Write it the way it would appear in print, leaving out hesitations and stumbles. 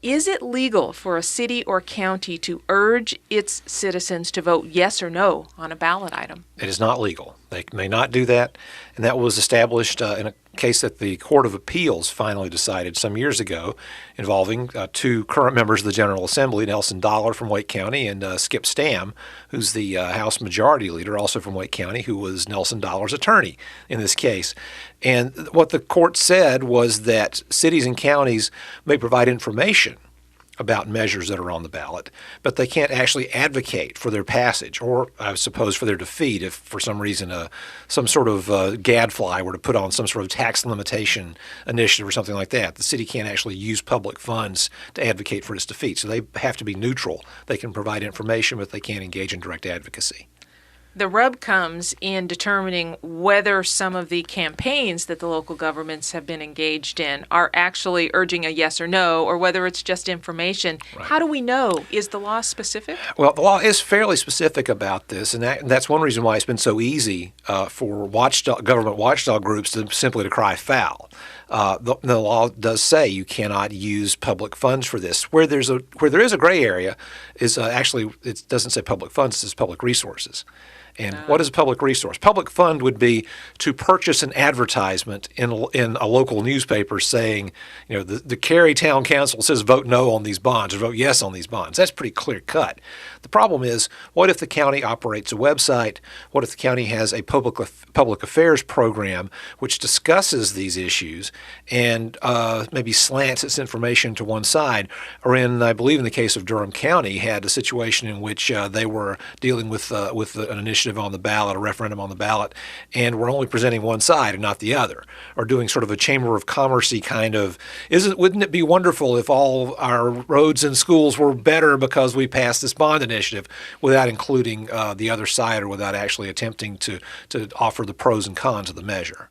Is it legal for a city or county to urge its citizens to vote yes or no on a ballot item? It is not legal. They may not do that, and that was established in a case that the Court of Appeals finally decided some years ago involving two current members of the General Assembly, Nelson Dollar from Wake County and Skip Stam, who's the House Majority Leader, also from Wake County, who was Nelson Dollar's attorney in this case. And what the court said was that cities and counties may provide information about measures that are on the ballot, but they can't actually advocate for their passage or, I suppose, for their defeat if for some reason some sort of gadfly were to put on some sort of tax limitation initiative or something like that. The city can't actually use public funds to advocate for its defeat, so they have to be neutral. They can provide information, but they can't engage in direct advocacy. The rub comes in determining whether some of the campaigns that the local governments have been engaged in are actually urging a yes or no, or whether it's just information. Right. How do we know? Is the law specific? Well, the law is fairly specific about this, and that's one reason why it's been so easy for government watchdog groups to simply cry foul. The law does say you cannot use public funds for this. Where there is a gray area is actually, it doesn't say public funds, it says public resources. And what is a public resource? Public fund would be to purchase an advertisement in a local newspaper saying, the Cary Town Council says vote no on these bonds or vote yes on these bonds. That's pretty clear cut. The problem is, what if the county operates a website? What if the county has a public affairs program which discusses these issues and maybe slants its information to one side? Or I believe in the case of Durham County, had a situation in which they were dealing with an initiative on the ballot, a referendum on the ballot, and we're only presenting one side and not the other, or doing sort of a Chamber of Commerce-y kind of, wouldn't it be wonderful if all our roads and schools were better because we passed this bond initiative, without including the other side or without actually attempting to offer the pros and cons of the measure.